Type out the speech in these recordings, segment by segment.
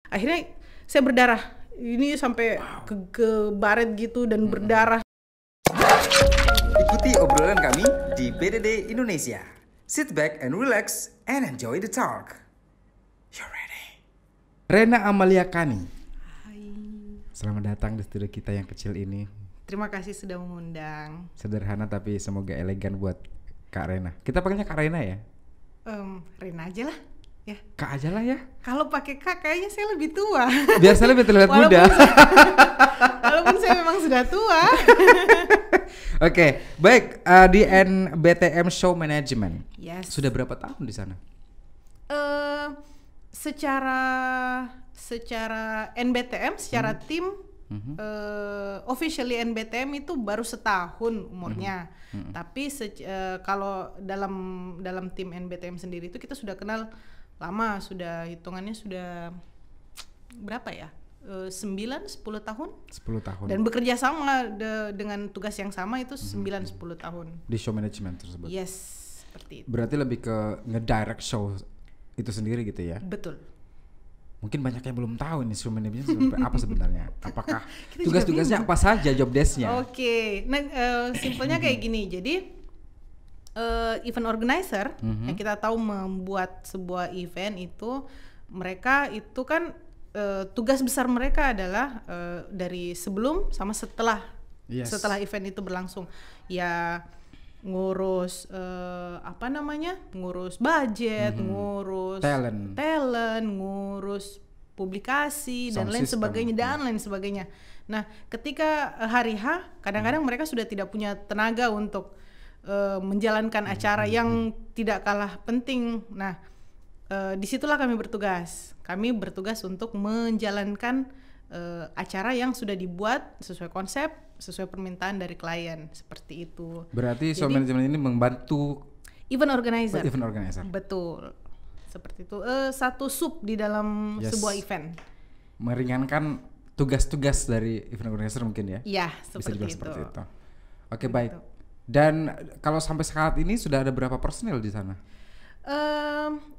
Akhirnya saya berdarah. Ini sampai ke baret gitu dan berdarah. Ikuti obrolan kami di BDD Indonesia. Sit back and relax and enjoy the talk. You're ready. Rena Amalia Kani. Hai. Selamat datang di studio kita yang kecil ini. Terima kasih sudah mengundang. Sederhana tapi semoga elegan buat Kak Rena. Kita panggilnya Kak Rena ya? Rena aja lah. Ya. Kak aja lah ya. Kalau pakai Kak kayaknya saya lebih tua. Biar saya lebih terlihat muda. Walaupun saya memang sudah tua. Oke, baik. Di NBTM Show Management. Yes. Sudah berapa tahun di sana? Secara NBTM, secara tim, officially NBTM itu baru setahun umurnya. Tapi kalau dalam tim NBTM sendiri itu kita sudah kenal lama, sudah hitungannya sudah berapa ya? 9-10 tahun. 10 tahun. Dan bekerja sama dengan tugas yang sama itu 9-10 tahun. Di show management tersebut. Yes, seperti itu. Berarti lebih ke ngedirect show itu sendiri gitu ya? Betul. Mungkin banyak yang belum tahu nih show management seperti apa sebenarnya. Apakah tugas-tugasnya apa saja, job desk-nya? Oke. Nah, simpelnya kayak gini. Jadi event organizer yang kita tahu membuat sebuah event itu, mereka itu kan tugas besar mereka adalah dari sebelum sama setelah event itu berlangsung, ya ngurus ngurus budget, ngurus talent, ngurus publikasi dan lain sebagainya. Nah, ketika hari H, kadang-kadang mereka sudah tidak punya tenaga untuk menjalankan acara yang tidak kalah penting. Nah, disitulah kami bertugas. Kami bertugas untuk menjalankan acara yang sudah dibuat sesuai konsep, sesuai permintaan dari klien, seperti itu. Berarti show management ini membantu event organizer. Betul. Seperti itu. Satu sub di dalam sebuah event. Meringankan tugas-tugas dari event organizer mungkin ya? Iya, seperti itu. Oke, baik. Dan kalau sampai saat ini sudah ada berapa personel di sana?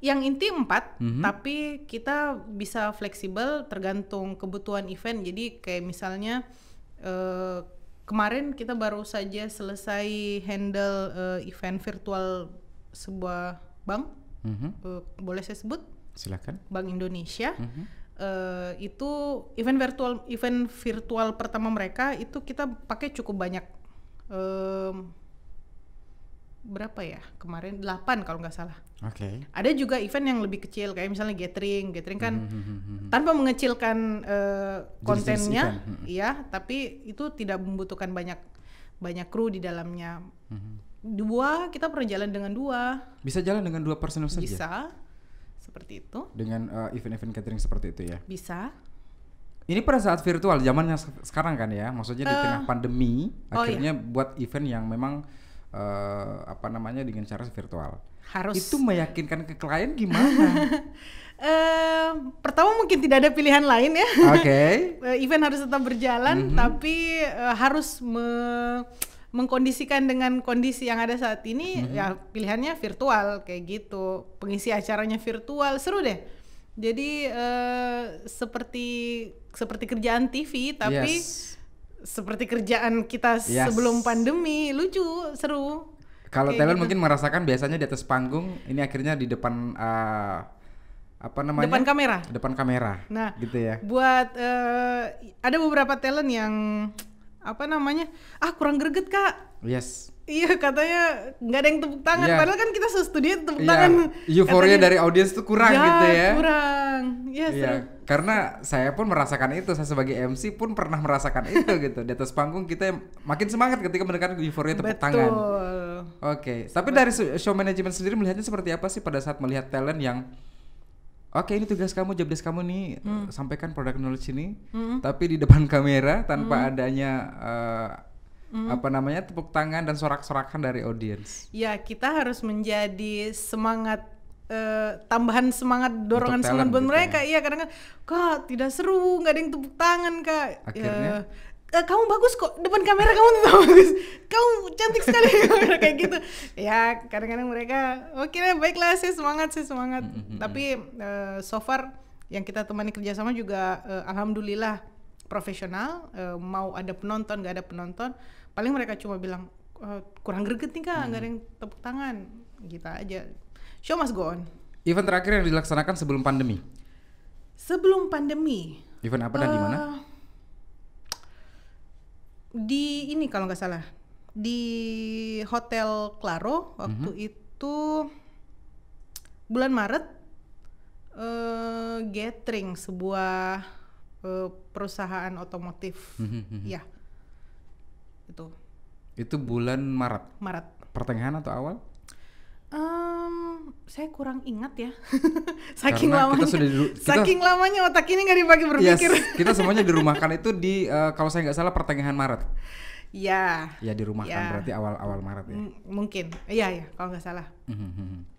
Yang inti 4, tapi kita bisa fleksibel tergantung kebutuhan event. Jadi kayak misalnya kemarin kita baru saja selesai handle event virtual sebuah bank. Boleh saya sebut? Silakan. Bank Indonesia. Itu event virtual pertama mereka itu kita pakai cukup banyak. Berapa ya kemarin, 8 kalau nggak salah. Oke. Ada juga event yang lebih kecil kayak misalnya gathering kan tanpa mengecilkan kontennya, ya, tapi itu tidak membutuhkan banyak kru di dalamnya. Kita pernah jalan dengan 2. Bisa jalan dengan 2 personel saja? Bisa, seperti itu. Dengan event-event catering seperti itu ya? Bisa. Ini pada saat virtual zamannya sekarang kan ya, maksudnya di tengah pandemi akhirnya buat event yang memang dengan cara virtual. Harus. Itu meyakinkan ke klien gimana? Pertama mungkin tidak ada pilihan lain ya. Oke. Event harus tetap berjalan, tapi harus mengkondisikan dengan kondisi yang ada saat ini. Ya pilihannya virtual kayak gitu. Pengisi acaranya virtual, seru deh. Jadi seperti kerjaan TV, tapi seperti kerjaan kita sebelum pandemi, lucu, seru. Kalau talent mungkin merasakan biasanya di atas panggung, ini akhirnya di depan depan kamera. Nah, gitu ya. Buat ada beberapa talent yang kurang greget Kak. Yes. Iya, katanya nggak ada yang tepuk tangan, padahal kan kita studio tepuk tangan. Euforia dari audiens tuh kurang gitu ya. Kurang. Karena saya pun merasakan itu, saya sebagai MC pun pernah merasakan itu gitu. Di atas panggung kita makin semangat ketika mendengar euforia tepuk tangan. Oke. Tapi dari show management sendiri melihatnya seperti apa sih pada saat melihat talent yang ini tugas kamu, job desk kamu nih, sampaikan product knowledge ini, tapi di depan kamera tanpa adanya tepuk tangan dan sorak-sorakan dari audiens. Ya, kita harus menjadi semangat, tambahan semangat, dorongan semangat buat mereka. Iya, kadang-kadang Kak tidak seru, nggak ada yang tepuk tangan Kak. Akhirnya kamu bagus kok, depan kamera kamu tuh bagus, kamu cantik sekali. Kayak gitu ya, kadang-kadang mereka oke deh, baiklah, saya semangat. Tapi so far yang kita temani kerjasama juga alhamdulillah profesional. Mau ada penonton nggak ada penonton, paling mereka cuma bilang kurang greget nih Kak, nggak ada yang tepuk tangan, gitu aja. Show must go on. Event terakhir yang dilaksanakan sebelum pandemi? Sebelum pandemi. Event apa dan di mana? Di ini kalau nggak salah di Hotel Claro waktu itu bulan Maret, gathering sebuah perusahaan otomotif. Ya, itu bulan Maret. Pertengahan atau awal? Saya kurang ingat ya. Saking lamanya, saking lamanya otak ini nggak dibagi berpikir. Yes, kita semuanya dirumahkan itu di kalau saya nggak salah pertengahan Maret. Ya. Ya dirumahkan berarti awal Maret ya. Mungkin, iya kalau nggak salah.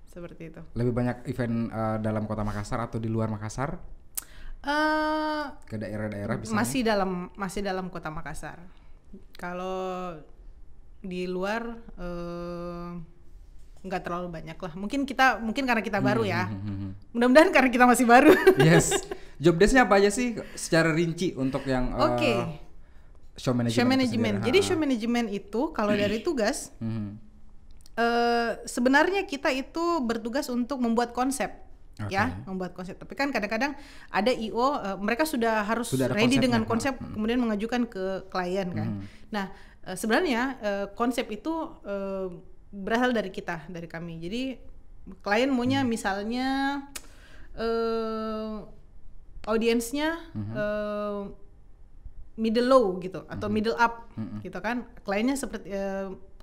Seperti itu. Lebih banyak event dalam kota Makassar atau di luar Makassar? Ke daerah-daerah bisa? Masih dalam kota Makassar. Kalau di luar nggak terlalu banyak lah. Mungkin karena kita baru ya. Mudah-mudahan karena kita masih baru. Yes. Job desk-nya apa aja sih secara rinci untuk yang show management? Jadi show management itu kalau dari tugas sebenarnya kita itu bertugas untuk membuat konsep. Ya, membuat konsep. Tapi kan kadang-kadang ada IO mereka sudah harus ready dengan konsep kemudian mengajukan ke klien kan. Nah, sebenarnya konsep itu berasal dari kami. Jadi klien maunya misalnya audiensnya middle low gitu atau middle up gitu kan. Kliennya seperti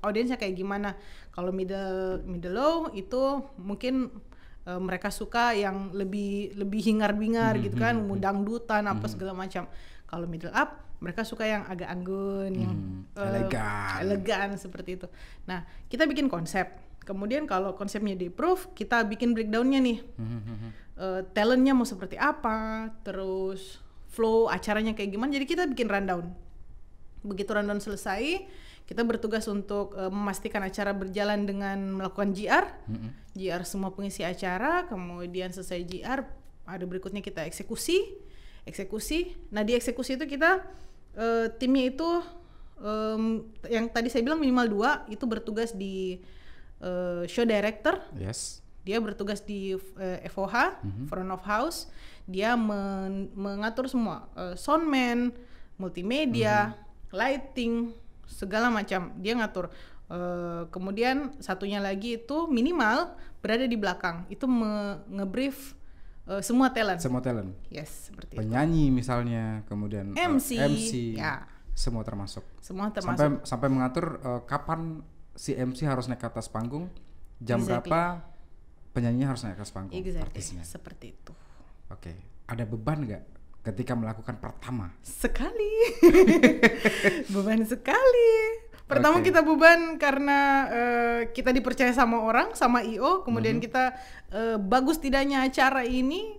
audiensnya kayak gimana. Kalau middle low itu mungkin mereka suka yang lebih hingar-bingar gitu kan, dangdutan apa segala macam. Kalau middle up mereka suka yang agak anggun, yang elegan seperti itu. Nah, kita bikin konsep. Kemudian kalau konsepnya di-approve, kita bikin breakdown-nya nih. Talentnya mau seperti apa, terus flow acaranya kayak gimana. Jadi kita bikin rundown. Begitu rundown selesai, kita bertugas untuk memastikan acara berjalan dengan melakukan GR. GR semua pengisi acara, kemudian selesai GR, ada berikutnya kita eksekusi. Nah di eksekusi itu kita timnya itu yang tadi saya bilang minimal 2 itu bertugas di show director. Yes. Dia bertugas di FOH, front of house. Dia mengatur semua soundman, multimedia, lighting, segala macam. Dia ngatur. Kemudian satunya lagi itu minimal berada di belakang. Itu ngebrief semua talent. Yes, seperti penyanyi itu. Misalnya, kemudian MC ya. Semua termasuk. Sampai mengatur kapan si MC harus naik ke atas panggung, jam berapa penyanyinya harus naik ke atas panggung. Artisnya. Seperti itu. Oke. Ada beban nggak ketika melakukan pertama? Sekali. Beban sekali. Pertama kita beban karena kita dipercaya sama orang, sama IO, kemudian kita bagus tidaknya acara ini,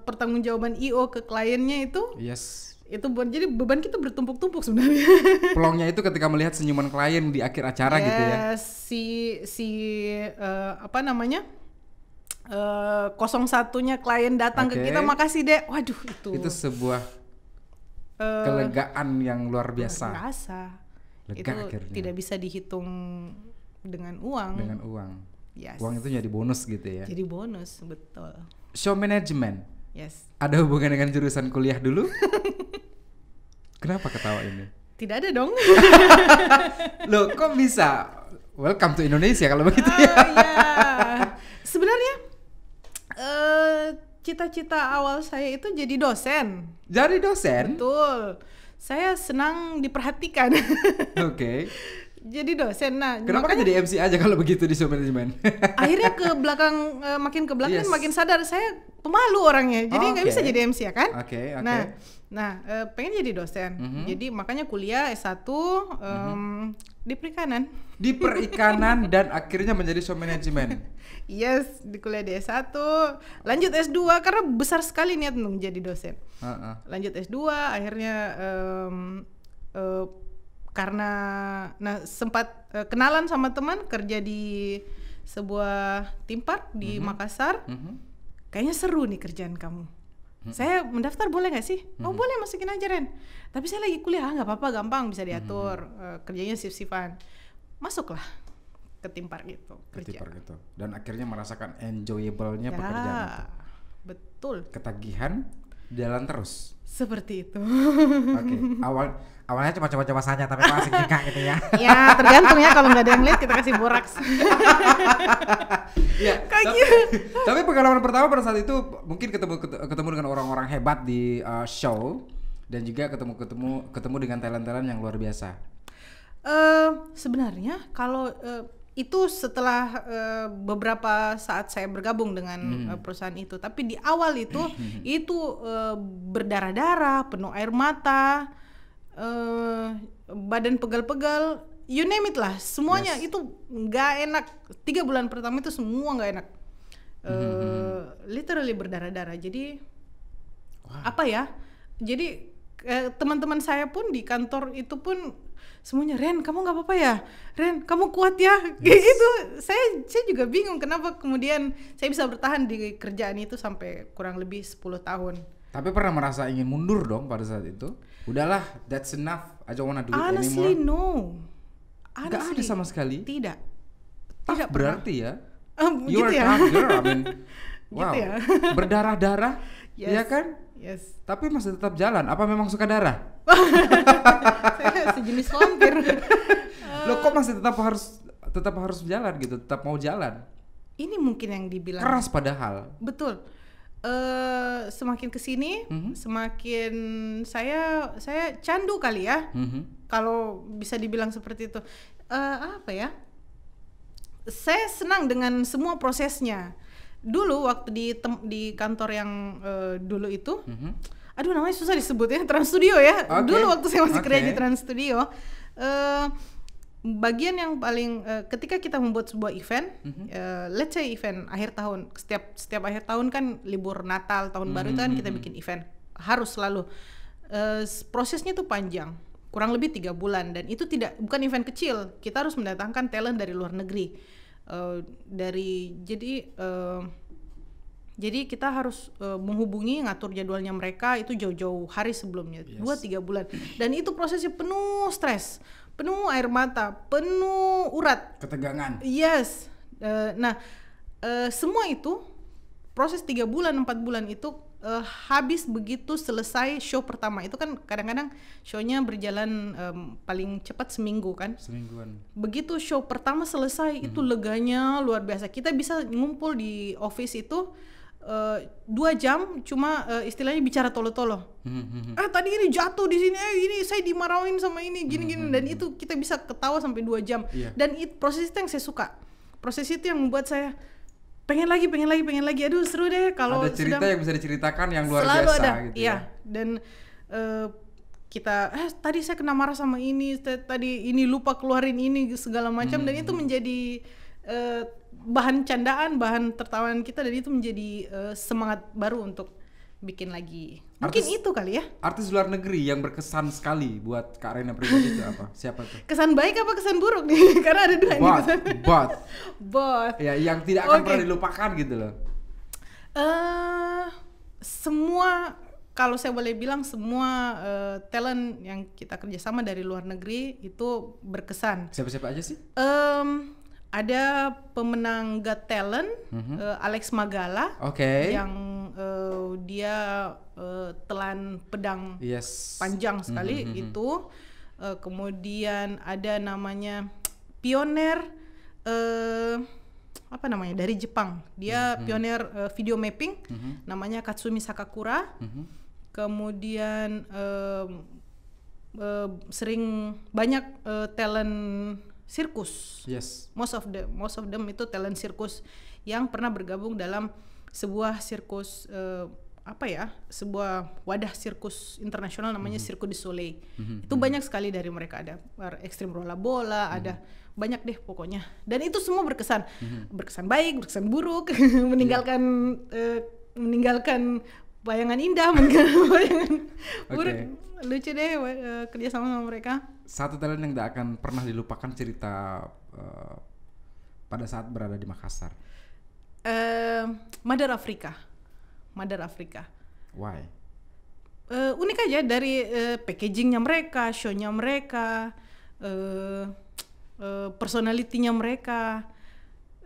pertanggungjawaban IO ke kliennya itu. Yes. Itu jadi beban kita bertumpuk-tumpuk sebenarnya. Pelongnya itu ketika melihat senyuman klien di akhir acara gitu ya. Apa namanya? 01-nya klien datang ke kita, makasih deh. Waduh, itu sebuah kelegaan yang luar biasa. Lega itu akhirnya. Tidak bisa dihitung dengan uang. Yes. Uang itu jadi bonus gitu ya. Jadi bonus, betul. Show management. Yes. Ada hubungan dengan jurusan kuliah dulu? Kenapa ketawa ini? Tidak ada dong. Loh, kok bisa? Welcome to Indonesia kalau begitu ya. Sebenarnya cita-cita awal saya itu jadi dosen. Jadi dosen? Betul. Saya senang diperhatikan. Oke. Jadi dosen. Nah, kenapa kan jadi MC aja kalau begitu di show management? Akhirnya ke belakang, makin ke belakang makin sadar saya pemalu orangnya. Jadi nggak bisa jadi MC ya kan? Oke. Nah, pengen jadi dosen. Jadi makanya kuliah S1 di perikanan. Di perikanan dan akhirnya menjadi show management. Yes, di kuliah di S1, lanjut S2 karena besar sekali niat untuk jadi dosen. Lanjut S2, akhirnya karena sempat kenalan sama teman kerja di sebuah theme park di Makassar. Kayaknya seru nih kerjaan kamu. Saya mendaftar boleh nggak sih? Oh boleh, masukin aja Ren. Tapi saya lagi kuliah, nggak apa-apa, gampang bisa diatur. Kerjanya shift-shiftan. Masuklah ke tim Park itu. Ke tim Park itu. Dan akhirnya merasakan enjoyable-nya pekerjaan itu. Betul. Ketagihan jalan terus. Seperti itu. Oke. Awalnya cuma coba-coba saja, tapi kok asik juga gitu ya. Ya tergantung ya, kalau nggak ada yang lihat kita kasih boraks. Ya, tapi pengalaman pertama pada saat itu mungkin ketemu dengan orang-orang hebat di show dan juga ketemu dengan talent-talent yang luar biasa. Sebenarnya kalau itu setelah beberapa saat saya bergabung dengan perusahaan itu, tapi di awal itu berdarah-darah, penuh air mata, badan pegal-pegal, you name it lah, semuanya itu nggak enak. 3 bulan pertama itu semua nggak enak, literally berdarah-darah. Jadi apa ya? Jadi teman-teman saya pun di kantor itu pun semuanya, Ren kamu nggak apa-apa ya, Ren kamu kuat ya, kayak gitu. Saya juga bingung kenapa kemudian saya bisa bertahan di kerjaan itu sampai kurang lebih 10 tahun. Tapi pernah merasa ingin mundur dong pada saat itu? Udahlah, that's enough, I don't wanna do it Honestly, anymore. No. Gak ada sama sekali? Tidak. Tidak berarti ya? Gitu You're a ya? tough girl, I mean, wow, Gitu ya? berdarah-darah, Yes. ya kan? Yes. Tapi masih tetap jalan, apa memang suka darah? Saya sejenis vampir. Loh kok masih tetap harus jalan gitu, tetap mau jalan? Ini mungkin yang dibilang Keras padahal. betul. Semakin kesini, semakin saya candu kali ya. Kalau bisa dibilang seperti itu. Apa ya? Saya senang dengan semua prosesnya. Dulu waktu di kantor yang dulu itu, aduh namanya susah disebut ya, Trans Studio ya. Dulu waktu saya masih kerja di Trans Studio, bagian yang paling ketika kita membuat sebuah event, let's say event akhir tahun, setiap akhir tahun kan libur Natal, tahun baru itu kan kita bikin event, harus selalu prosesnya tuh panjang, kurang lebih 3 bulan, dan itu bukan event kecil, kita harus mendatangkan talent dari luar negeri. Jadi kita harus menghubungi, ngatur jadwalnya mereka itu jauh-jauh hari sebelumnya, 2-3 bulan, dan itu prosesnya penuh stres, penuh air mata, penuh urat, ketegangan. Yes. Semua itu proses 3 bulan 4 bulan itu habis begitu selesai show pertama. Itu kan kadang-kadang shownya berjalan paling cepat seminggu kan, semingguan. Begitu show pertama selesai itu leganya luar biasa. Kita bisa ngumpul di office itu 2 jam cuma istilahnya bicara tolo-tolo. Tadi ini jatuh di sini, ini saya dimarahin sama ini gini-gini, dan itu kita bisa ketawa sampai 2 jam. Dan proses itu yang saya suka. Proses itu yang membuat saya pengen lagi. Aduh seru deh kalau ada cerita yang bisa diceritakan yang luar selalu biasa ada. gitu. Iya. Dan kita tadi saya kena marah sama ini, tadi ini lupa keluarin ini segala macam, dan itu menjadi bahan candaan, bahan tertawaan kita, dan itu menjadi semangat baru untuk bikin lagi. Mungkin itu kali ya. Artis luar negeri yang berkesan sekali buat Kak Rena pribadi itu apa? Siapa tuh? Kesan baik apa kesan buruk nih? Karena ada 2 nih kesan. Both. Ya, yang tidak akan pernah dilupakan gitu loh. Semua, kalau saya boleh bilang semua talent yang kita kerjasama dari luar negeri itu berkesan. Siapa-siapa aja sih? Ada pemenang Got Talent, Alex Magala, yang dia telan pedang panjang sekali itu. Kemudian ada namanya pioner dari Jepang, dia pioner video mapping, namanya Katsumi Sakakura. Kemudian sering banyak talent sirkus. Most of them itu talent sirkus yang pernah bergabung dalam sebuah sirkus sebuah wadah sirkus internasional namanya Cirque du Soleil. Itu banyak sekali dari mereka, ada Extreme Rolla Bola, ada banyak deh pokoknya. Dan itu semua berkesan, berkesan baik, berkesan buruk, meninggalkan bayangan indah, meninggalkan bayangan buruk. Lucu deh kerja sama mereka. Satu talent yang tidak akan pernah dilupakan cerita pada saat berada di Makassar. Mother Africa. Why? Unik aja dari packagingnya mereka, show-nya mereka, personality-nya mereka.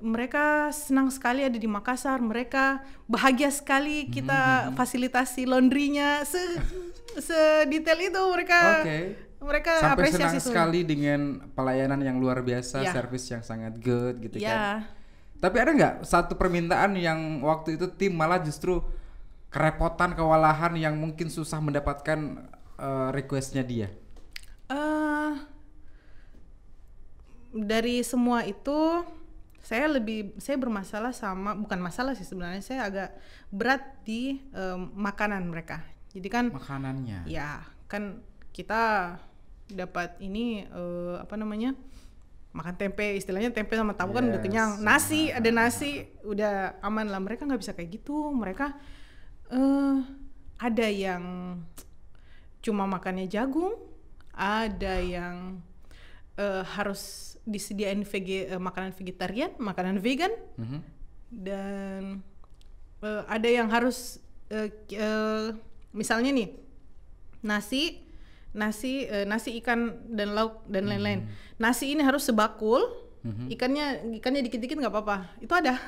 Mereka senang sekali ada di Makassar, mereka bahagia sekali kita fasilitasi laundry-nya sedetail itu mereka. Mereka sampai apresiasi senang sekali dengan pelayanan yang luar biasa, service yang sangat good gitu kan. Tapi ada nggak satu permintaan yang waktu itu tim malah justru kerepotan, kewalahan yang mungkin susah mendapatkan requestnya dia? Dari semua itu saya bermasalah sama, bukan masalah sih sebenarnya, saya agak berat di makanan mereka. Jadi kan makanannya. Ya, kan kita dapat ini makan tempe, istilahnya tempe sama tahu kan udah kenyang. Nasi, ada nasi udah aman lah. Mereka nggak bisa kayak gitu. Mereka ada yang cuma makannya jagung, ada yang harus disediain makanan vegetarian, makanan vegan, dan ada yang harus misalnya nih nasi ikan dan lauk dan lain-lain. Nasi ini harus sebakul, ikannya dikit-dikit nggak apa-apa, itu ada.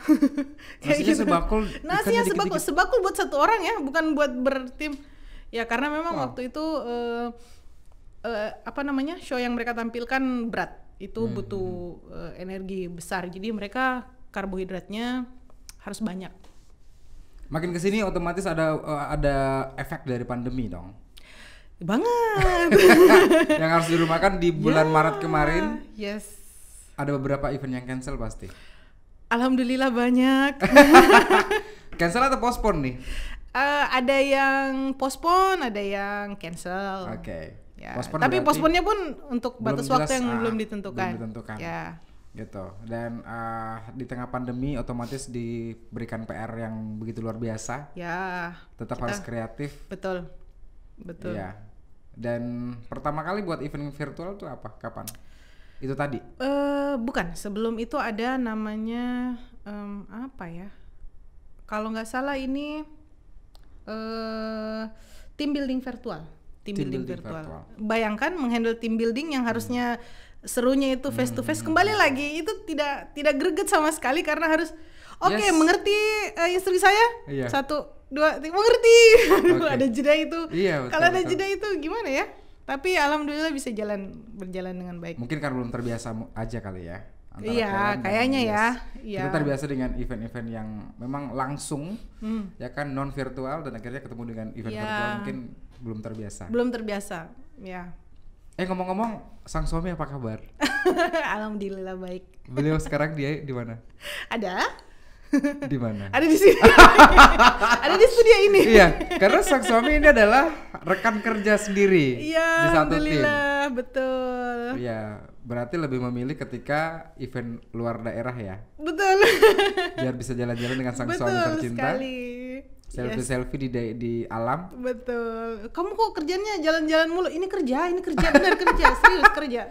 Nasinya sebakul, nasinya sebakul buat satu orang ya, bukan buat bertim. Ya karena memang waktu itu show yang mereka tampilkan berat. Itu butuh energi besar, jadi mereka karbohidratnya harus banyak. Makin kesini otomatis ada efek dari pandemi dong. Banget. Yang harus dirumahkan di bulan Maret kemarin. Yes. Ada beberapa event yang cancel pasti. Alhamdulillah banyak. Cancel atau postpone nih? Ada yang postpone, ada yang cancel. Oke. Ya, tapi postponnya pun untuk batas waktu yang belum ditentukan. Ya. Gitu. Dan di tengah pandemi otomatis diberikan PR yang begitu luar biasa. Ya. Tetap harus kreatif. Betul. Iya. Dan pertama kali buat event virtual tuh apa? Kapan? Itu tadi? Bukan. Sebelum itu ada namanya apa ya? Kalau nggak salah ini team building virtual. Team building virtual. Bayangkan menghandle team building yang harusnya serunya itu face to face, kembali lagi itu tidak greget sama sekali karena harus mengerti istri saya. 1, 2, 3, mengerti. Ada jeda itu. Kalau ada jeda itu gimana ya? Tapi alhamdulillah bisa berjalan dengan baik. Mungkin karena belum terbiasa aja kali ya. Iya, kayaknya ya. Kita terbiasa dengan event-event yang memang langsung, ya kan, non virtual, dan akhirnya ketemu dengan event virtual mungkin belum terbiasa. Ya. Ngomong-ngomong, sang suami apa kabar? Alhamdulillah baik. Beliau sekarang dia di mana? Ada. Di mana? Ada di sini. Ada di studio ini. Iya, karena sang suami ini adalah rekan kerja sendiri di satu tim. Alhamdulillah, betul. Iya, berarti lebih memilih ketika event luar daerah ya. Betul. Biar bisa jalan-jalan dengan sang suami tercinta. Betul sekali. Selfie di alam. Betul. Kamu kok kerjanya jalan-jalan mulu? Ini kerja, benar kerja, serius kerja.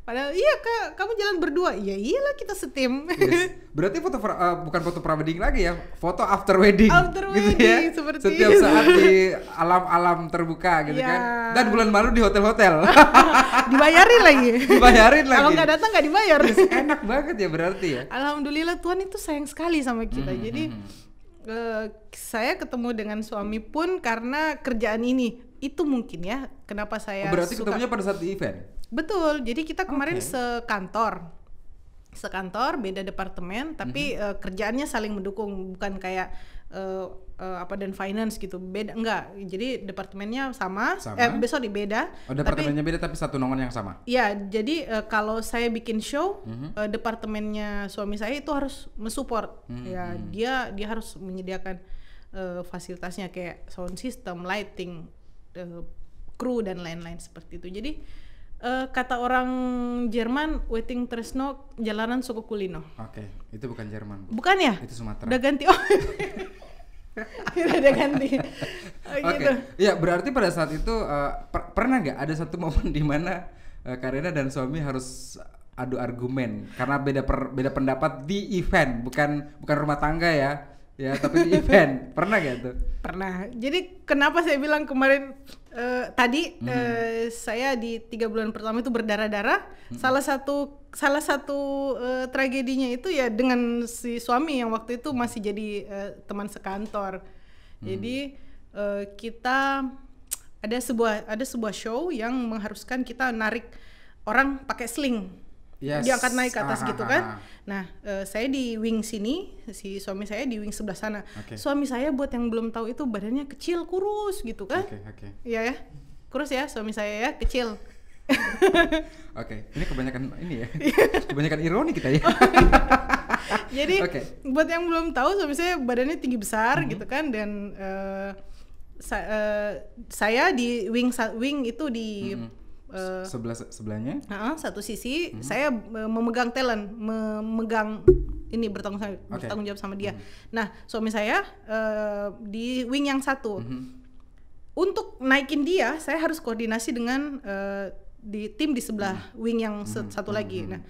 Padahal iya Kak, kamu jalan berdua. Ya iyalah kita setim. Yes. Berarti bukan foto pra-wedding lagi ya, foto after wedding. After gitu wedding ya? seperti setiap saat di alam-alam terbuka gitu kan. Dan bulan malu di hotel-hotel. Dibayarin lagi. Kalau nggak datang nggak dibayar. Yes, enak banget ya berarti ya. Alhamdulillah Tuhan itu sayang sekali sama kita. Jadi saya ketemu dengan suami pun karena kerjaan ini. Itu mungkin ya kenapa saya berarti suka. ketemunya pada saat di event? Betul, jadi kita kemarin sekantor, beda departemen, tapi kerjaannya saling mendukung, bukan kayak dan finance gitu, beda enggak. Jadi departemennya sama. Beda. Departemennya beda tapi satu naungan yang sama. Iya, jadi kalau saya bikin show, departemennya suami saya itu harus mensupport. Ya, dia harus menyediakan fasilitasnya kayak sound system, lighting, kru dan lain-lain seperti itu. Jadi kata orang Jerman, waiting tresno jalanan suku kulino. Oke, itu bukan Jerman. Bukan ya? Itu Sumatera. Udah ganti. Udah ganti. Gitu. Ya berarti pada saat itu pernah nggak ada satu momen di mana Karina dan suami harus adu argumen karena beda pendapat di event, bukan rumah tangga ya, Ya, tapi di event pernah gak tuh? Pernah. Jadi kenapa saya bilang kemarin tadi saya di 3 bulan pertama itu berdarah-darah. Salah satu tragedinya itu ya dengan si suami yang waktu itu masih jadi teman sekantor. Jadi kita ada sebuah show yang mengharuskan kita narik orang pakai sling. Yes. Diangkat naik ke atas gitu kan. Nah, saya di wing sini, si suami saya di wing sebelah sana. Suami saya buat yang belum tahu itu badannya kecil, kurus gitu kan. Iya ya. Kurus ya suami saya ya, kecil. Ini kebanyakan ini ya. Kebanyakan ironi kita ya. Jadi buat yang belum tahu suami saya badannya tinggi besar gitu kan, dan saya di wing itu di sebelahnya satu sisi saya memegang talent, memegang ini bertanggung jawab sama dia. Nah, suami saya di wing yang satu. Untuk naikin dia, saya harus koordinasi dengan di tim di sebelah wing yang satu lagi. Nah,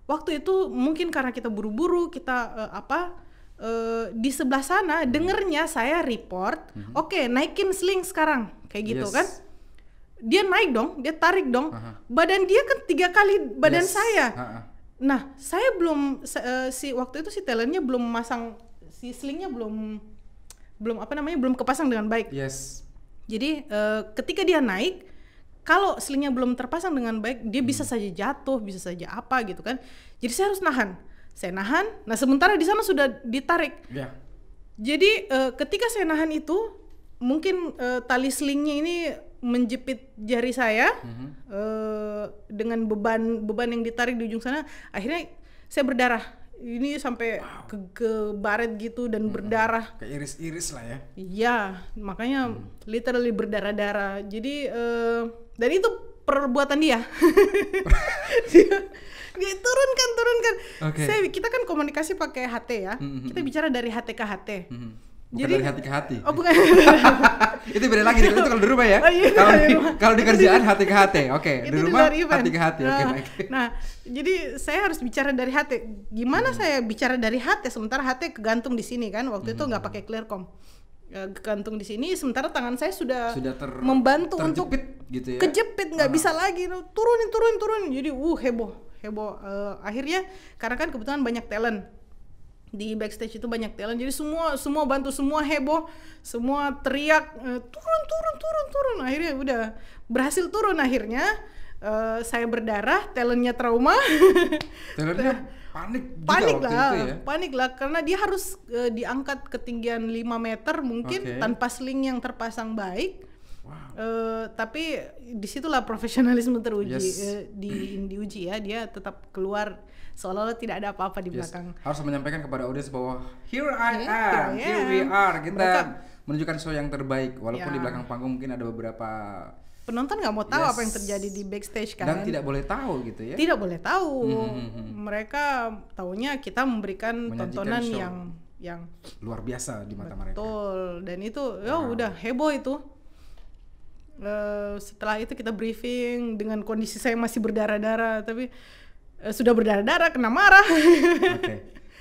waktu itu mungkin karena kita buru-buru, kita di sebelah sana dengernya saya report, naikin sling sekarang kayak gitu kan. Dia naik dong, dia tarik dong. Badan dia kan 3 kali badan saya. Nah, saya belum waktu itu si talentnya belum masang, si slingnya belum kepasang dengan baik. Jadi ketika dia naik, kalau slingnya belum terpasang dengan baik, dia bisa saja jatuh, bisa saja apa gitu kan. Jadi saya harus nahan. Saya nahan. Nah, sementara di sana sudah ditarik. Jadi ketika saya nahan itu, mungkin tali slingnya ini menjepit jari saya dengan beban yang ditarik di ujung sana. Akhirnya saya berdarah. Ini sampai ke baret gitu dan berdarah. Kayak iris-iris lah ya. Iya, makanya literally berdarah-darah. Jadi dan itu perbuatan dia. Dia turunkan. Kita kan komunikasi pakai HT ya. Kita bicara dari HT ke HT. Bukan dari hati ke hati. Oh, bukan. Itu beda lagi, itu kalau di rumah ya. Kalau di kerjaan hati ke hati. Di rumah hati ke hati. Nah, jadi saya harus bicara dari hati. Gimana saya bicara dari hati sementara hati kegantung di sini kan? Waktu itu nggak pakai clearcom. Kegantung di sini sementara tangan saya sudah membantu untuk gitu ya. Kejepit, nggak bisa lagi. Turunin. Jadi heboh. Akhirnya karena kan kebetulan banyak talent. Di backstage itu banyak talent, jadi semua bantu, semua heboh, semua teriak turun. Akhirnya udah berhasil turun. Akhirnya saya berdarah, talentnya trauma. Talentnya panik lah karena dia harus diangkat ketinggian 5 meter mungkin tanpa sling yang terpasang baik. Tapi disitulah profesionalisme teruji. Diuji ya, dia tetap keluar seolah-olah tidak ada apa-apa di belakang. Harus menyampaikan kepada audiens bahwa here I am, here we are. Kita menunjukkan show yang terbaik walaupun di belakang panggung mungkin ada beberapa penonton nggak mau tahu apa yang terjadi di backstage kan. Dan tidak boleh tahu gitu ya. Tidak boleh tahu. Mereka taunya kita memberikan tontonan yang luar biasa di mata mereka. Betul. Dan itu udah heboh itu. Setelah itu kita briefing dengan kondisi saya masih berdarah-darah, tapi sudah berdarah-darah kena marah.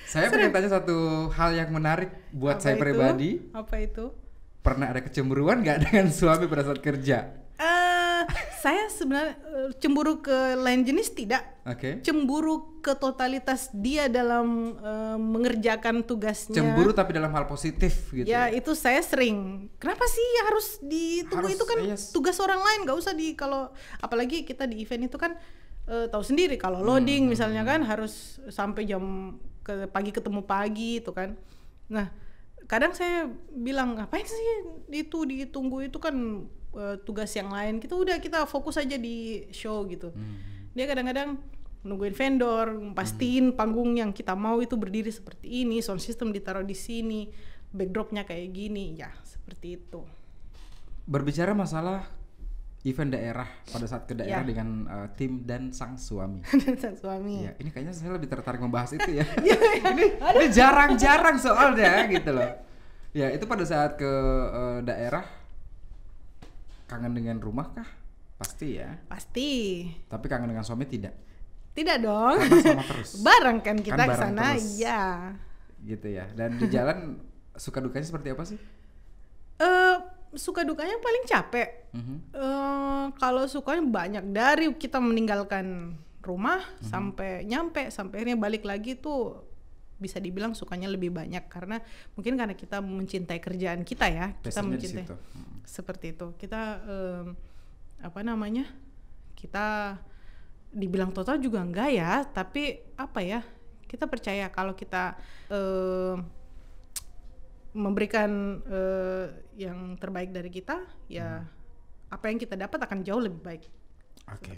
Saya pengen tanya satu hal yang menarik buat saya pribadi. Apa itu? Pernah ada kecemburuan nggak dengan suami pada saat kerja? Saya sebenarnya cemburu ke lain jenis tidak. Cemburu ke totalitas dia dalam mengerjakan tugasnya. Cemburu tapi dalam hal positif gitu. Ya itu saya sering. Kenapa sih harus ditunggu, itu kan tugas orang lain, nggak usah kalau apalagi kita di event itu kan tahu sendiri kalau loading misalnya kan harus sampai pagi ketemu pagi itu kan. Nah, kadang saya bilang ngapain sih itu ditunggu, itu kan tugas yang lain. Kita fokus aja di show gitu. Dia kadang-kadang nungguin vendor, pastiin panggung yang kita mau itu berdiri seperti ini, sound system ditaruh di sini, backdropnya kayak gini, ya seperti itu. Berbicara masalah event daerah pada saat ke daerah dengan tim dan sang suami. Ya, ini kayaknya saya lebih tertarik membahas itu ya. ini jarang-jarang soalnya gitu loh. Ya, itu pada saat ke daerah kangen dengan rumah kah? Pasti ya. Pasti. Tapi kangen dengan suami tidak? Tidak dong. Karena sama terus. Bareng kan kita ke sana, iya. Gitu ya. Dan di jalan suka dukanya seperti apa sih? Suka dukanya paling capek. Kalau sukanya banyak, dari kita meninggalkan rumah sampai akhirnya balik lagi tuh bisa dibilang sukanya lebih banyak, karena mungkin karena kita mencintai kerjaan kita ya. Kita mencintai seperti itu. Kita kita dibilang total juga enggak ya, tapi kita percaya kalau kita memberikan yang terbaik dari kita, ya apa yang kita dapat akan jauh lebih baik. Oke.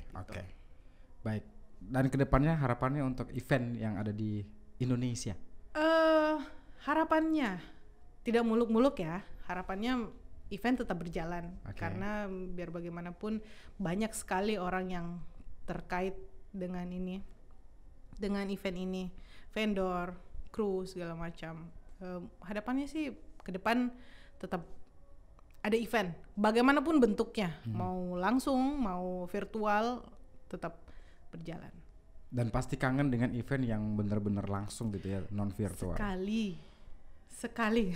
Baik. Dan kedepannya harapannya untuk event yang ada di Indonesia? Harapannya tidak muluk-muluk ya. Harapannya event tetap berjalan, karena biar bagaimanapun banyak sekali orang yang terkait dengan event ini, vendor, kru segala macam. Hadapannya sih ke depan tetap ada event, bagaimanapun bentuknya, mau langsung, mau virtual, tetap berjalan. Dan pasti kangen dengan event yang benar-benar langsung gitu ya, non virtual. Sekali.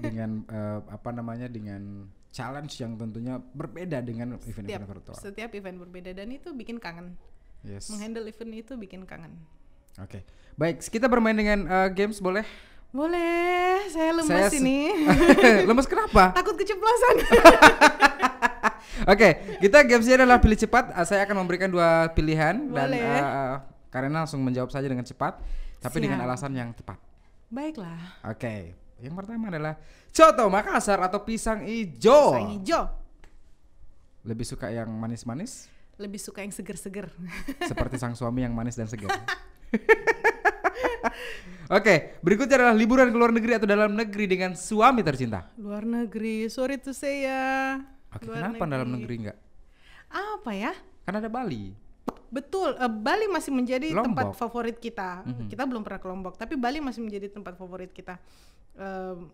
Dengan dengan challenge yang tentunya berbeda dengan event-event virtual. Setiap event berbeda, dan itu bikin kangen. Yes. Menghandle event itu bikin kangen. Oke. Baik, kita bermain dengan games boleh? Boleh, saya lemes ini. Lemes kenapa? Takut keceplosan. Oke, kita gamesnya adalah pilih cepat. Saya akan memberikan 2 pilihan. Boleh. Dan Karena langsung menjawab saja dengan cepat, tapi dengan alasan yang tepat. Baiklah. Oke, yang pertama adalah coto Makassar atau pisang ijo. Pisang ijo. Lebih suka yang manis-manis? Lebih suka yang seger-seger. Seperti sang suami yang manis dan segar. Oke, berikutnya adalah liburan ke luar negeri atau dalam negeri dengan suami tercinta. Luar negeri, sorry to say ya. Oke, kenapa dalam negeri enggak? Apa ya? Kan ada Bali. Betul, Bali masih menjadi tempat favorit kita. Kita belum pernah ke Lombok, tapi Bali masih menjadi tempat favorit kita.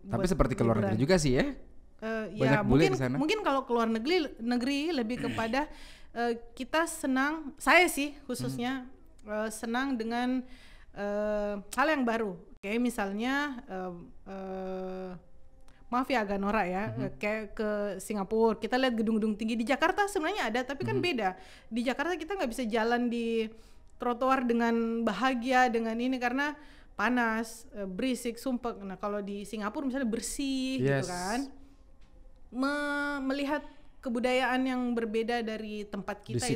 Tapi seperti ke luar negeri juga sih ya? Ya mungkin kalau ke luar negeri lebih kepada kita senang, saya sih khususnya senang dengan hal yang baru, kayak misalnya maaf ya agak norak ya, kayak ke Singapura kita lihat gedung-gedung tinggi. Di Jakarta sebenarnya ada, tapi kan beda. Di Jakarta kita nggak bisa jalan di trotoar dengan bahagia dengan ini karena panas, berisik, sumpek. Nah kalau di Singapura misalnya bersih gitu kan, melihat kebudayaan yang berbeda dari tempat kita,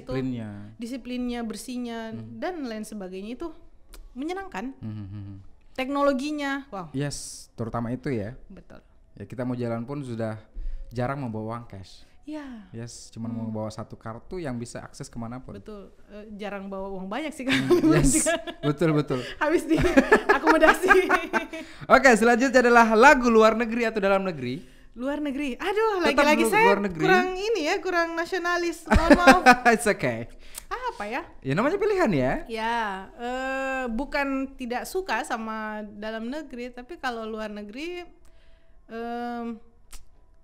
disiplinnya, bersihnya dan lain sebagainya, itu menyenangkan. Teknologinya, wow. Yes, terutama itu ya. Betul. Ya kita mau jalan pun sudah jarang membawa uang cash. Ya. Yes, cuma mau bawa 1 kartu yang bisa akses kemanapun. Betul. Jarang bawa uang banyak sih kan. Yes, betul. Habis di akomodasi. Oke, selanjutnya adalah lagu luar negeri atau dalam negeri. Luar negeri. Aduh, lagi-lagi saya kurang nasionalis. Mohon maaf. It's okay. Apa ya? Ya namanya pilihan ya. Ya, bukan tidak suka sama dalam negeri, tapi kalau luar negeri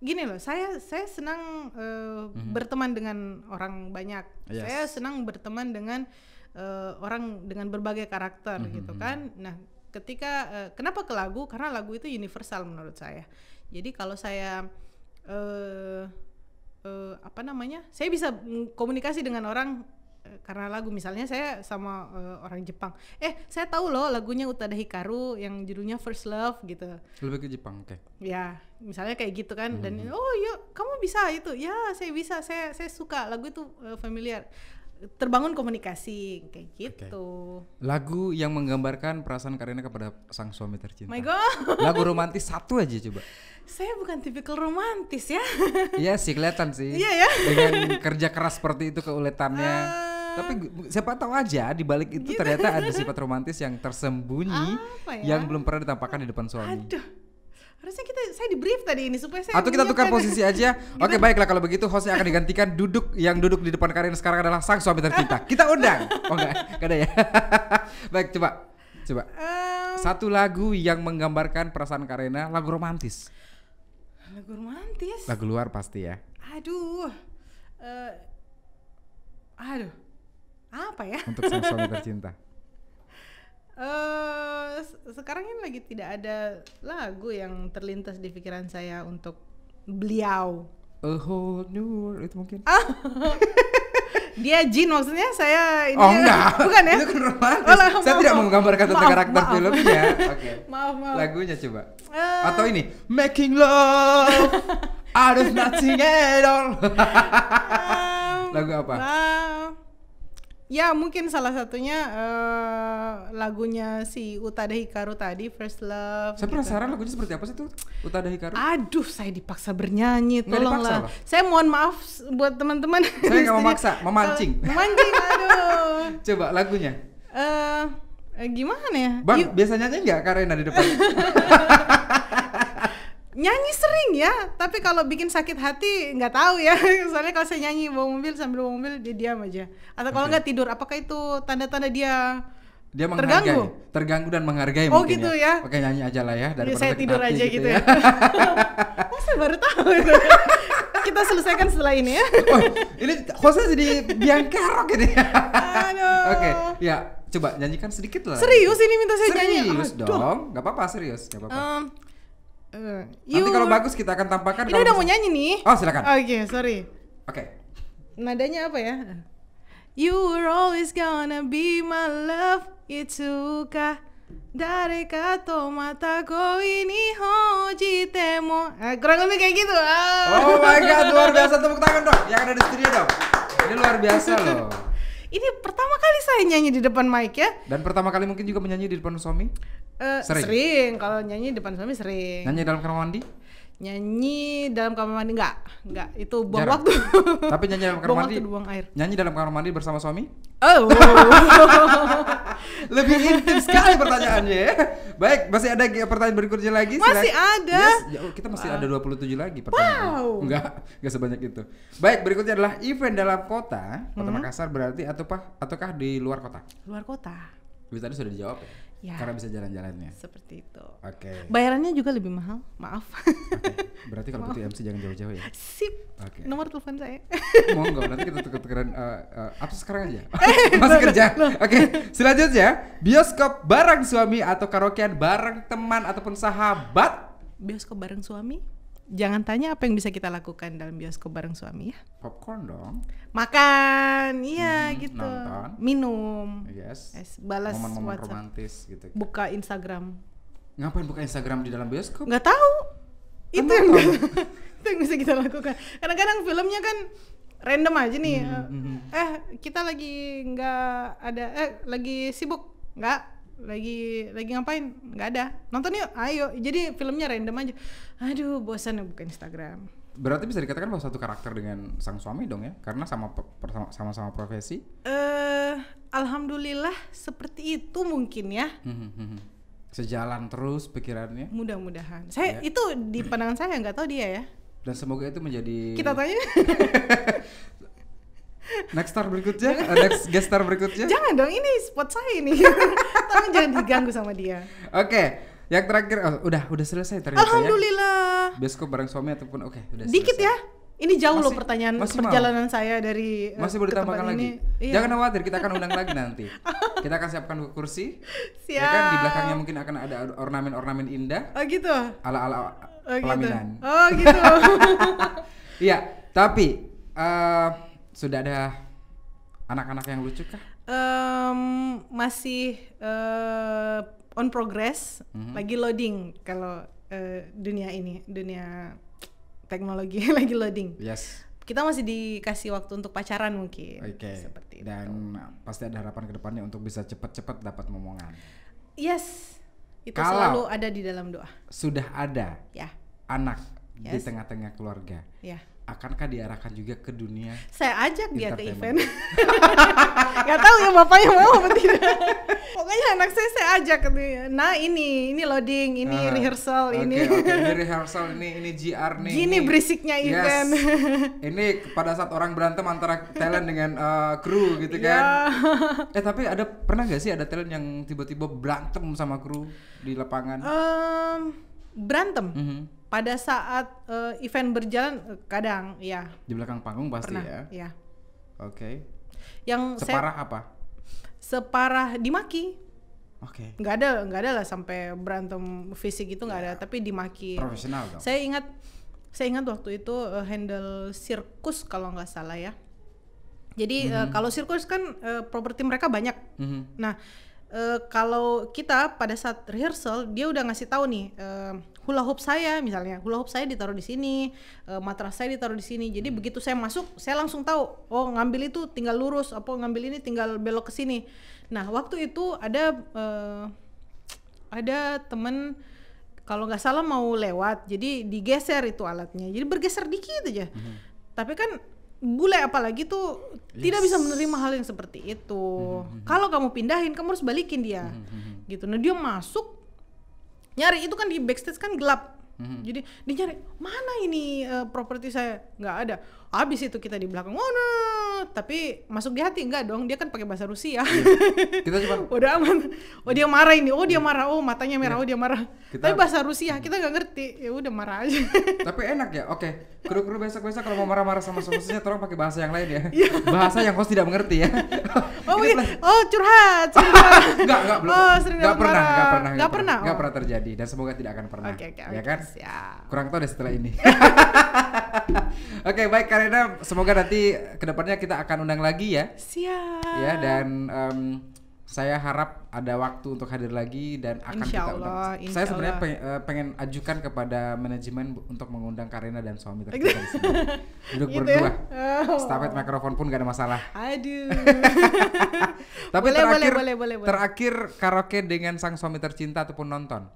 gini loh, saya senang berteman dengan orang banyak. Yes. Saya senang berteman dengan orang dengan berbagai karakter gitu kan. Nah, ketika kenapa ke lagu? Karena lagu itu universal menurut saya. Jadi kalau saya saya bisa komunikasi dengan orang karena lagu. Misalnya saya sama orang Jepang, saya tahu loh lagunya Utada Hikaru yang judulnya First Love gitu. Lebih ke Jepang, oke. Ya, misalnya kayak gitu kan. Dan yuk kamu bisa itu. Ya, saya bisa, saya suka lagu itu, familiar. Terbangun komunikasi kayak gitu. Lagu yang menggambarkan perasaan Karina kepada sang suami tercinta. My God. Lagu romantis 1 aja coba. Saya bukan tipikal romantis ya. Iya sih, kelihatan sih. Iya ya. Dengan kerja keras seperti itu, keuletannya. Tapi siapa tahu aja di balik itu ternyata ada sifat romantis yang tersembunyi yang belum pernah ditampakkan di depan suami. Aduh. Harusnya saya di brief tadi ini supaya saya. Atau kita tukar posisi aja. Oke, baiklah kalau begitu hostnya akan digantikan. Yang duduk di depan Karina sekarang adalah sang suami tercinta. Kita undang. Oh enggak ada ya. Baik, coba. 1 lagu yang menggambarkan perasaan Karina, lagu romantis. Lagu romantis. Lagu luar pasti ya. Aduh. Apa ya? Untuk sang suami tercinta. Sekarang ini lagi tidak ada lagu yang terlintas di pikiran saya untuk beliau. A Whole New World itu mungkin. Dia Jin maksudnya, saya ini. Oh enggak. Bukan ya? Itu kan romantis. Saya tidak menggambarkan tentang karakter filmnya. Oke. Maaf. Lagunya coba. Atau ini Making Love Out of Nothing at All. Lagu apa? Ya mungkin salah satunya lagunya si Utada Hikaru tadi, First Love. Saya penasaran lagunya seperti apa sih tuh Utada Hikaru? Aduh, saya dipaksa bernyanyi, tolonglah. Saya mohon maaf buat teman-teman. Saya nggak memaksa, memancing. Memancing, aduh. Coba lagunya. Gimana ya? Bang, biasa nyanyi nggak Karena di depan? Nyanyi sering ya, tapi kalau bikin sakit hati nggak tahu ya. Soalnya kalau saya nyanyi sambil bawa mobil dia diam aja. Atau kalau nggak tidur, apakah itu tanda-tanda dia terganggu dan menghargai mungkin gitu ya? Oke, nyanyi aja lah ya daripada saya tidur aja gitu ya. Saya baru tahu. Kita selesaikan setelah ini ya. Oh, ini hostnya jadi biang kerok ini. Aduh. Oke, ya coba nyanyikan sedikit lah. Serius ini minta saya nyanyi? Serius dong, nggak apa-apa serius, nggak apa-apa. Nanti kalau bagus kita akan tampakkan. Ini udah mau nyanyi nih. Oh silakan. Oke, sorry. Oke. Nadanya apa ya? You were always gonna be my love, itsuka dareka to mata ko ini hojitemo. Kurang lebih kayak gitu. Oh my god, luar biasa, tepuk tangan dong yang ada di studio dong. Ini luar biasa loh. Ini pertama kali saya nyanyi di depan mic ya. Dan pertama kali mungkin juga menyanyi di depan suami? Sering, kalau nyanyi di depan suami sering. Nyanyi dalam kamar mandi? Nyanyi dalam kamar mandi enggak, itu buang waktu. Tapi nyanyi dalam kamar mandi? Buang air. Nyanyi dalam kamar mandi bersama suami? Oh. Lebih intim sekali pertanyaannya ya. Baik, masih ada pertanyaan berikutnya lagi? Masih ada. Yes, kita masih ada 27 lagi pertanyaan. Wow. Enggak sebanyak itu. Baik, berikutnya adalah event dalam kota Makassar berarti ataukah di luar kota? Luar kota. Tadi sudah dijawab ya? Ya, karena bisa jalan-jalannya. Seperti itu. Oke. Bayarannya juga lebih mahal, maaf. Berarti kalau butuh MC jangan jauh-jauh ya. Sip. Nomor telepon saya. Monggo, nanti kita tuker-tukeran apa sekarang aja. Masih kerja. Oke, selanjutnya bioskop bareng suami atau karaokean bareng teman ataupun sahabat? Bioskop bareng suami? Jangan tanya apa yang bisa kita lakukan dalam bioskop bareng suami ya. Popcorn dong. Makan, iya gitu. Nonton. Minum. Yes. Balas momen-momen WhatsApp. romantis gitu. Buka Instagram. Ngapain buka Instagram di dalam bioskop? Nggak tahu. Itu yang bisa kita lakukan. Kadang-kadang filmnya kan random aja nih. Kita lagi nggak ada. Lagi sibuk nggak? Lagi ngapain? Nggak ada. Nonton yuk, ayo. Jadi filmnya random aja. Aduh, bosan ya buka Instagram. Berarti bisa dikatakan bahwa satu karakter dengan sang suami dong ya, karena sama-sama profesi. Alhamdulillah seperti itu mungkin ya. Sejalan terus pikirannya. Mudah-mudahan. Saya itu di pandangan saya, nggak tahu dia ya. Dan semoga itu menjadi. Kita tanya. Next star berikutnya, next guest star berikutnya. Jangan dong, ini spot saya ini. Tolong jangan diganggu sama dia. Oke, yang terakhir udah selesai ternyata. Alhamdulillah. Ya. Bioskop bareng suami ataupun udah dikit selesai. Ya. Ini jauh loh pertanyaan perjalanan saya dari masih boleh ditambahkan lagi. Iya. Jangan khawatir, kita akan undang lagi nanti. Kita akan siapkan kursi. Siap. Ya kan di belakangnya mungkin akan ada ornamen-ornamen indah. Oh gitu. Ala-ala pelaminan. Gitu. Oh gitu. Iya, tapi sudah ada anak-anak yang lucu kah? Masih on progress, lagi loading kalau dunia teknologi lagi loading. Yes. Kita masih dikasih waktu untuk pacaran mungkin. Oke. Seperti dan pasti ada harapan ke depannya untuk bisa cepat-cepat dapat momongan. Yes. Itu kalau selalu ada di dalam doa. Sudah ada. Ya. Anak di tengah-tengah keluarga. Ya. Akankah diarahkan juga ke dunia? Saya ajak dia ke event. Gak tahu ya bapaknya mau apa tidak. Pokoknya anak saya ajak ke dia. Nah ini loading, ini rehearsal, ini rehearsal, ini GR nih. Gini ini berisiknya event. Ini pada saat orang berantem antara talent dengan kru gitu kan. Tapi pernah gak sih ada talent yang tiba-tiba berantem sama kru di lapangan? Berantem? Pada saat event berjalan kadang ya. Di belakang panggung pasti pernah, ya. Oke. Yang separah apa? Separah dimaki. Oke. Nggak ada lah sampai berantem fisik itu nggak ada, tapi dimaki. Profesional dong. Saya ingat waktu itu handle sirkus kalau nggak salah ya. Jadi kalau sirkus kan properti mereka banyak. Nah kalau kita pada saat rehearsal dia udah ngasih tahu nih hula hoop saya misalnya, hula hoop saya ditaruh di sini, matras saya ditaruh di sini. Jadi begitu saya masuk, saya langsung tahu, oh ngambil itu tinggal lurus, apa ngambil ini tinggal belok ke sini. Nah waktu itu ada temen kalau nggak salah mau lewat, jadi digeser itu alatnya, jadi bergeser dikit aja. Tapi kan bule apalagi tuh tidak bisa menerima hal yang seperti itu. Kalau kamu pindahin, kamu harus balikin dia, gitu. Nah dia masuk nyari, itu kan di backstage kan gelap. Jadi dia nyari mana ini properti saya, nggak ada. Habis itu kita di belakang, oh no, tapi masuk di hati enggak dong, dia kan pakai bahasa Rusia. Kita cuma udah aman. Oh dia marah ini, oh dia marah, oh matanya merah, oh dia marah. Tapi bahasa Rusia kita nggak ngerti, ya udah marah aja. Tapi enak ya, oke. Kru-kru besok kalau mau marah-marah sama host-nya tolong pakai bahasa yang lain ya. Bahasa yang host tidak mengerti ya. Oh curhat. Enggak belum. Oh, Enggak pernah terjadi dan semoga tidak akan pernah. Ya kan? Siap. Kurang tahu deh setelah ini. Oke, baik Karina, semoga nanti kedepannya kita akan undang lagi ya. Siap. Ya, dan saya harap ada waktu untuk hadir lagi dan akan kita undang. Saya sebenarnya pengen ajukan kepada manajemen untuk mengundang Karina dan suami tercinta di sini. Duduk gitu berdua. Ya? Stafet mikrofon pun gak ada masalah. Aduh. Tapi boleh. Terakhir karaoke dengan sang suami tercinta ataupun nonton?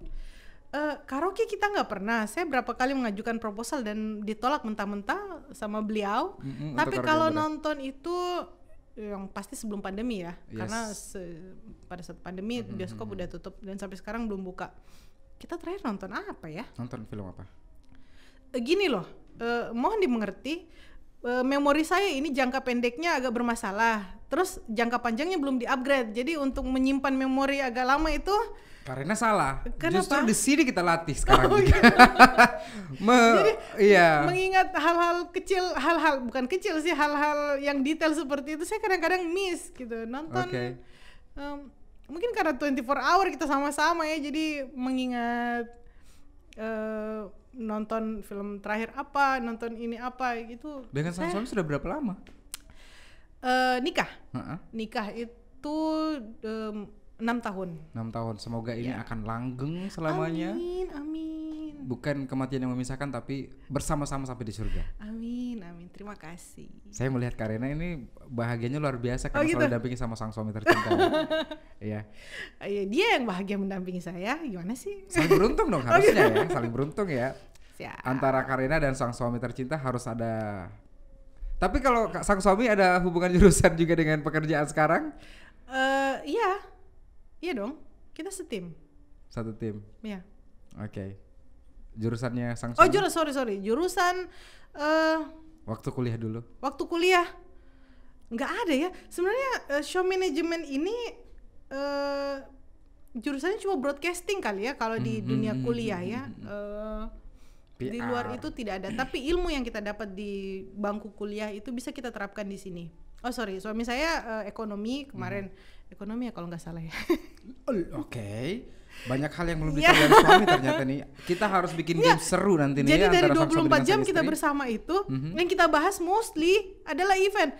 Karaoke kita nggak pernah. Saya berapa kali mengajukan proposal dan ditolak mentah-mentah sama beliau. Tapi kalau nonton itu yang pasti sebelum pandemi ya, karena pada saat pandemi bioskop udah tutup dan sampai sekarang belum buka. Kita terakhir nonton apa ya? Nonton film apa? Gini loh, mohon dimengerti, memori saya ini jangka pendeknya agak bermasalah, terus jangka panjangnya belum di-upgrade. Jadi untuk menyimpan memori agak lama itu karena salah. Kenapa? Justru di sini kita latih sekarang. Jadi mengingat hal-hal kecil, bukan kecil sih, hal-hal yang detail seperti itu saya kadang-kadang miss gitu. Nonton mungkin karena 24 hour kita sama-sama ya, jadi mengingat nonton film terakhir apa, nonton ini apa gitu. Dengan sang suami sudah berapa lama? Nikah. Nikah itu 6 tahun. 6 tahun. Semoga ini akan langgeng selamanya. Amin. Bukan kematian yang memisahkan, tapi bersama-sama sampai di surga. Amin. Terima kasih. Saya melihat Karina ini bahagianya luar biasa karena selalu didampingi sama sang suami tercinta. Iya. Dia yang bahagia mendampingi saya. Gimana sih? Saling beruntung dong harusnya ya. Saling beruntung ya. Siap. Antara Karina dan sang suami tercinta harus ada. Tapi kalau sang suami ada hubungan jurusan juga dengan pekerjaan sekarang? Iya dong, kita setim. Satu tim? Iya. Oke. Jurusannya sang suami? Oh sorry, jurusan waktu kuliah dulu? Waktu kuliah nggak ada ya. Sebenarnya show management ini jurusannya cuma broadcasting kali ya kalau di dunia kuliah ya. Di luar itu tidak ada. Tapi ilmu yang kita dapat di bangku kuliah itu bisa kita terapkan di sini. Oh sorry, suami saya ekonomi kemarin. Ekonomi ya kalau nggak salah ya. Oke. Banyak hal yang belum ditahu dari suami ternyata nih. Kita harus bikin game seru nanti nih. Jadi dari 24 jam kita bersama itu, yang kita bahas mostly adalah event.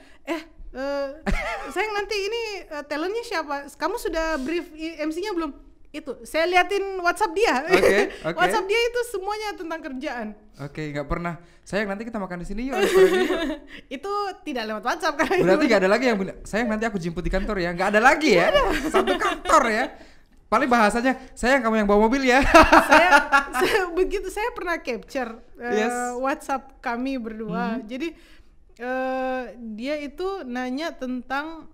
Sayang nanti ini talentnya siapa? Kamu sudah brief MC-nya belum? Itu saya liatin WhatsApp dia. Okay. WhatsApp dia itu semuanya tentang kerjaan. Oke, nggak pernah. Sayang nanti kita makan di sini yuk. Itu tidak lewat WhatsApp kan? Berarti nggak ada lagi yang sayang nanti aku jemput di kantor ya. Nggak ada lagi ya. Satu kantor ya. Paling bahasanya sayang kamu yang bawa mobil ya. saya pernah capture WhatsApp kami berdua. Jadi dia itu nanya tentang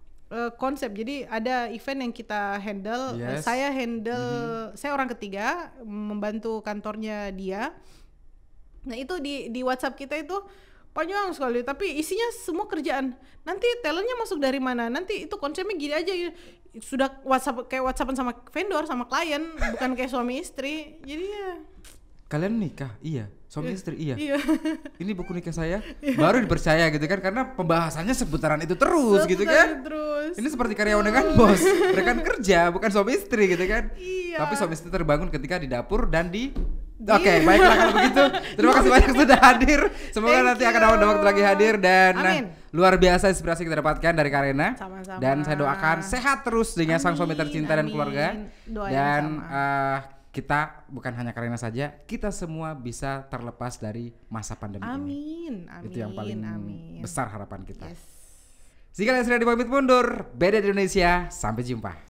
konsep. Jadi ada event yang kita handle, saya handle, saya orang ketiga membantu kantornya dia. Nah itu di WhatsApp kita itu panjang sekali, tapi isinya semua kerjaan. Nanti talentnya masuk dari mana? Nanti itu konsepnya gini aja. Sudah WhatsApp kayak WhatsAppan sama vendor, sama klien, bukan kayak suami istri. Jadi ya. Kalian nikah? Iya. Suami istri, iya. Ini buku nikah saya, baru dipercaya gitu kan, karena pembahasannya seputaran itu terus gitu kan. Ini seperti karyawan dengan bos, rekan kerja, bukan suami istri gitu kan. Tapi suami istri terbangun ketika di dapur dan di Oke, baiklah kalau begitu. Terima kasih banyak sudah hadir. Semoga nanti akan ada waktu lagi hadir dan luar biasa inspirasi kita dapatkan dari Karena. Sama-sama. Dan saya doakan sehat terus dengan sang suami tercinta dan keluarga. Dan kita bukan hanya Karena saja, kita semua bisa terlepas dari masa pandemi ini. Itu yang paling besar harapan kita. Sekian yang sudah dipamit mundur. Beda di Indonesia, sampai jumpa.